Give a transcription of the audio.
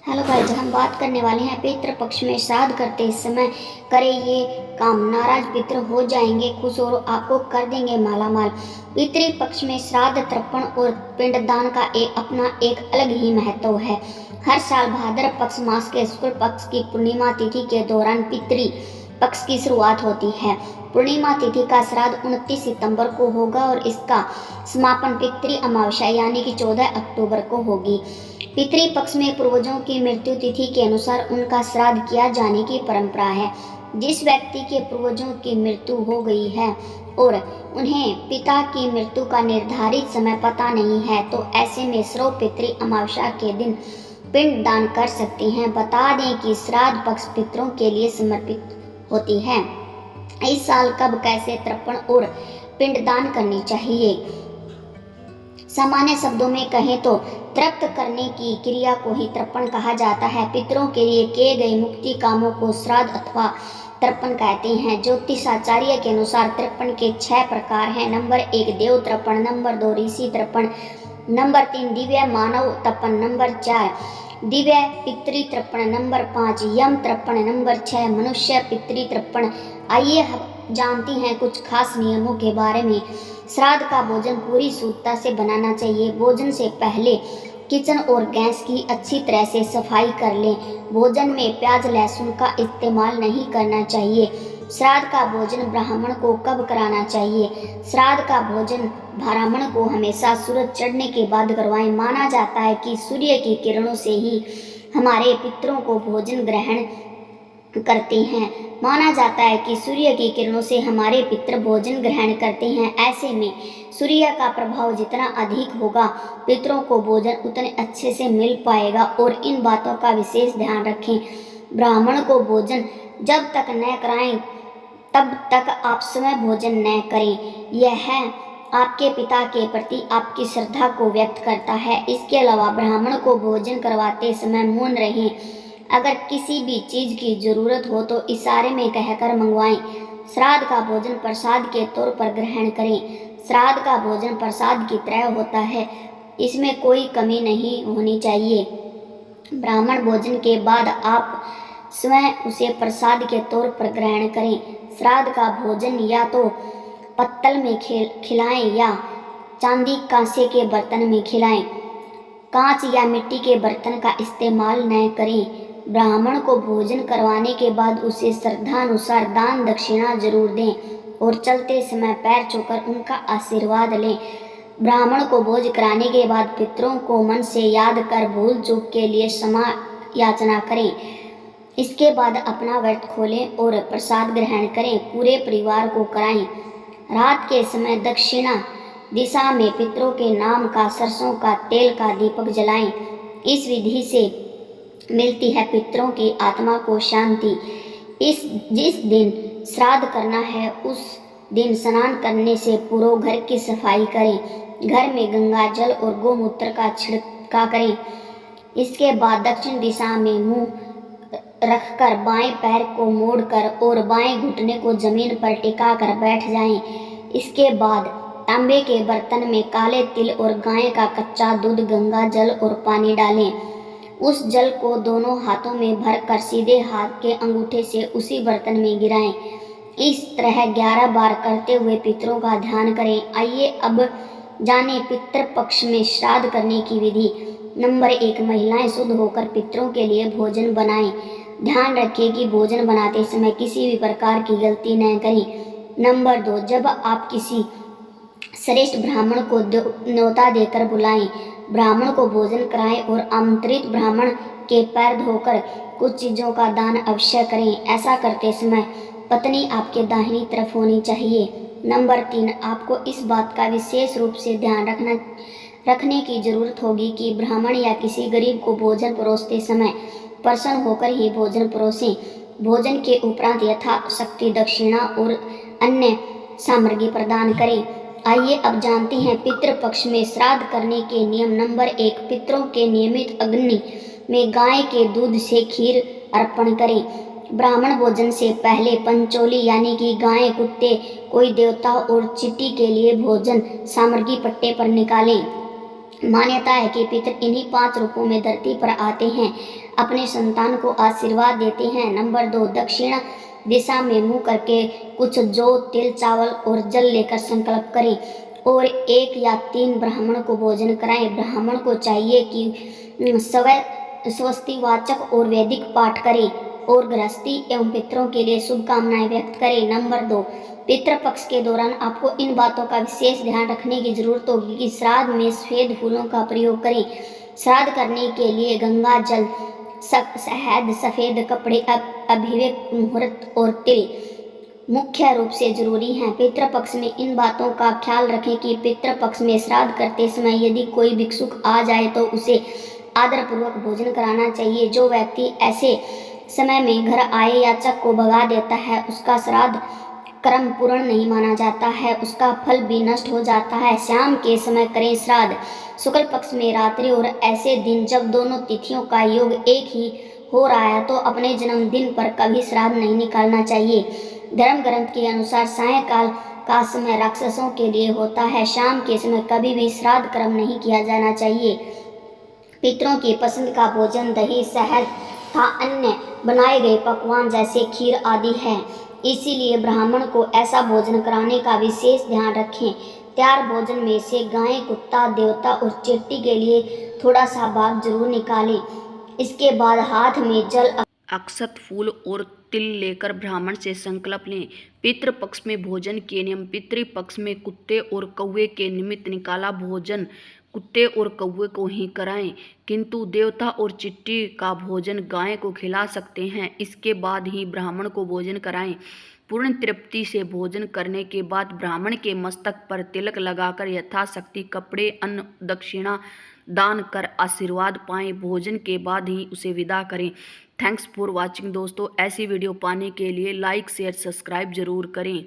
Hello guys, हम बात करने वाले हैं पितृ पक्ष में श्राद्ध करते समय करें ये काम। नाराज पितृ हो जाएंगे खुश और आपको कर देंगे माला माल। पितृ पक्ष में श्राद्ध, तर्पण और पिंडदान का अपना एक अलग ही महत्व है। हर साल भाद्र पक्ष मास के शुक्ल पक्ष की पूर्णिमा तिथि के दौरान पितृ पक्ष की शुरुआत होती है। पूर्णिमा तिथि का श्राद्ध 29 सितंबर को होगा और इसका समापन पितृ अमावस्या यानी कि 14 अक्टूबर को होगी। पितृ पक्ष में पूर्वजों की मृत्यु तिथि के अनुसार उनका श्राद्ध किया जाने की परंपरा है। जिस व्यक्ति के पूर्वजों की मृत्यु हो गई है और उन्हें पिता की मृत्यु का निर्धारित समय पता नहीं है तो ऐसे में श्रौ पितृ अमावस्या के दिन पिंड दान कर सकते हैं। बता दें कि श्राद्ध पक्ष पितरों के लिए समर्पित होती है। इस साल कब, कैसे तर्पण और पिंडदान करनी चाहिए? सामान्य शब्दों में कहें तो तृप्त करने की क्रिया को ही तर्पण कहा जाता है। पितरों के लिए किए गए मुक्ति कामों को श्राद्ध अथवा तर्पण कहते हैं। ज्योतिषाचार्य के अनुसार तर्पण के 6 प्रकार हैं। नंबर 1 देव तर्पण, नंबर 2 ऋषि तर्पण, नंबर 3 दिव्य मानव तर्पण, नंबर 4 दिव्य पितृ तर्पण, नंबर 5 यम तर्पण, नंबर 6 मनुष्य पितृ तर्पण। आइए हम जानते हैं कुछ खास नियमों के बारे में। श्राद्ध का भोजन पूरी शुद्धता से बनाना चाहिए। भोजन से पहले किचन और गैस की अच्छी तरह से सफाई कर लें। भोजन में प्याज लहसुन का इस्तेमाल नहीं करना चाहिए। श्राद्ध का भोजन ब्राह्मण को कब कराना चाहिए? श्राद्ध का भोजन ब्राह्मण को हमेशा सूरज चढ़ने के बाद करवाएं। माना जाता है कि सूर्य की किरणों से ही हमारे पितरों को भोजन ग्रहण करते हैं। माना जाता है कि सूर्य की किरणों से हमारे पितृ भोजन ग्रहण करते हैं। ऐसे में सूर्य का प्रभाव जितना अधिक होगा पितरों को भोजन उतने अच्छे से मिल पाएगा। और इन बातों का विशेष ध्यान रखें। ब्राह्मण को भोजन जब तक न कराएं तब तक आप स्वयं भोजन न करें। यह आपके पिता के प्रति आपकी श्रद्धा को व्यक्त करता है। इसके अलावा ब्राह्मण को भोजन करवाते समय मौन रहें। अगर किसी भी चीज़ की जरूरत हो तो इशारे में कहकर मंगवाएं। श्राद्ध का भोजन प्रसाद के तौर पर ग्रहण करें। श्राद्ध का भोजन प्रसाद की तरह होता है, इसमें कोई कमी नहीं होनी चाहिए। ब्राह्मण भोजन के बाद आप स्वयं उसे प्रसाद के तौर पर ग्रहण करें। श्राद्ध का भोजन या तो पत्तल में खिलाएं या चांदी कांसे के बर्तन में खिलाएं। कांच या मिट्टी के बर्तन का इस्तेमाल न करें। ब्राह्मण को भोजन करवाने के बाद उसे श्रद्धानुसार दान दक्षिणा जरूर दें और चलते समय पैर छूकर उनका आशीर्वाद लें। ब्राह्मण को भोज कराने के बाद पितरों को मन से याद कर भूल चूक के लिए क्षमा याचना करें। इसके बाद अपना व्रत खोलें और प्रसाद ग्रहण करें। पूरे परिवार को कराएं। रात के समय दक्षिणा दिशा में पितरों के नाम का सरसों का तेल का दीपक जलाएं। इस विधि से मिलती है पितरों की आत्मा को शांति। जिस दिन श्राद्ध करना है उस दिन स्नान करने से पूरे घर की सफाई करें। घर में गंगा जल और गोमूत्र का छिड़काव करें। इसके बाद दक्षिण दिशा में मुंह रखकर बाएं पैर को मोड़कर और बाएं घुटने को जमीन पर टिका कर बैठ जाएं। इसके बाद तांबे के बर्तन में काले तिल और गाय का कच्चा दूध, गंगा जल और पानी डालें। उस जल को दोनों हाथों में भरकर सीधे हाथ के अंगूठे से उसी बर्तन में गिराएं। इस तरह 11 बार करते हुए पितरों का ध्यान करें। आइए अब जानें पितृ पक्ष में श्राद्ध करने की विधि। नंबर 1 महिलाएं शुद्ध होकर पितरों के लिए भोजन बनाएं। ध्यान रखें कि भोजन बनाते समय किसी भी प्रकार की गलती न करें। नंबर 2 जब आप किसी श्रेष्ठ ब्राह्मण को न्योता देकर बुलाएं, ब्राह्मण को भोजन कराएं और आमंत्रित ब्राह्मण के पैर धोकर कुछ चीज़ों का दान अवश्य करें। ऐसा करते समय पत्नी आपके दाहिनी तरफ होनी चाहिए। नंबर 3 आपको इस बात का विशेष रूप से ध्यान रखने की जरूरत होगी कि ब्राह्मण या किसी गरीब को भोजन परोसते समय प्रसन्न होकर ही भोजन परोसें। भोजन के उपरांत यथाशक्ति दक्षिणा और अन्य सामग्री प्रदान करें। आइए अब जानते हैं पितृ पक्ष में श्राद्ध करने के नियम। नंबर 1 पितरों के नियमित अग्नि में गाय के दूध से खीर अर्पण करें। ब्राह्मण भोजन से पहले पंचोली यानी कि गाय, कुत्ते, कोई देवता और चींटी के लिए भोजन सामग्री पट्टे पर निकालें। मान्यता है कि पितर इन्हीं 5 रूपों में धरती पर आते हैं, अपने संतान को आशीर्वाद देते हैं। नंबर 2, दक्षिण दिशा में मुंह करके कुछ जौ, तिल, चावल और जल लेकर संकल्प करें और 1 या 3 ब्राह्मण को भोजन कराएं। ब्राह्मण को चाहिए कि स्वस्तिवाचक और वैदिक पाठ करें और गृहस्थी एवं पितरों के लिए शुभकामनाएं व्यक्त करें। नंबर 2, पितृपक्ष के दौरान आपको इन बातों का विशेष ध्यान रखने की जरूरत होगी कि श्राद्ध में सफेद फूलों का प्रयोग करें। श्राद्ध करने के लिए गंगा जल, शहद, सफेद कपड़े, अभिवेक मुहूर्त और तिल मुख्य रूप से जरूरी हैं। पितृपक्ष में इन बातों का ख्याल रखें कि पितृपक्ष में श्राद्ध करते समय यदि कोई भिक्षुक आ जाए तो उसे आदरपूर्वक भोजन कराना चाहिए। जो व्यक्ति ऐसे समय में घर आए याचक को भगा देता है, उसका श्राद्ध कर्म पूर्ण नहीं माना जाता है, उसका फल भी नष्ट हो जाता है। शाम के समय करें श्राद्ध, शुक्ल पक्ष में रात्रि और ऐसे दिन जब दोनों तिथियों का योग एक ही हो रहा है तो अपने जन्मदिन पर कभी श्राद्ध नहीं निकालना चाहिए। धर्म ग्रंथ के अनुसार सायंकाल का समय राक्षसों के लिए होता है। शाम के समय कभी भी श्राद्ध कर्म नहीं किया जाना चाहिए। पितरों की पसंद का भोजन दही, शहद तथा अन्य बनाए गए पकवान जैसे खीर आदि है, इसीलिए ब्राह्मण को ऐसा भोजन कराने का विशेष ध्यान रखें। तैयार भोजन में से गाय, कुत्ता, देवता और चेट्टी के लिए थोड़ा सा भाग जरूर निकालें। इसके बाद हाथ में जल, अक्षत, फूल और तिल लेकर ब्राह्मण से संकल्प लें। पितृपक्ष में भोजन के नियम। पितृपक्ष में कुत्ते और कौवे के निमित्त निकाला भोजन कुत्ते और कौवे को ही कराएं, किंतु देवता और चिट्टी का भोजन गाय को खिला सकते हैं। इसके बाद ही ब्राह्मण को भोजन कराएं। पूर्ण तृप्ति से भोजन करने के बाद ब्राह्मण के मस्तक पर तिलक लगाकर यथाशक्ति कपड़े, अन्न, दक्षिणा दान कर आशीर्वाद पाएं। भोजन के बाद ही उसे विदा करें। थैंक्स फॉर वॉचिंग दोस्तों। ऐसी वीडियो पाने के लिए लाइक, शेयर, सब्सक्राइब जरूर करें।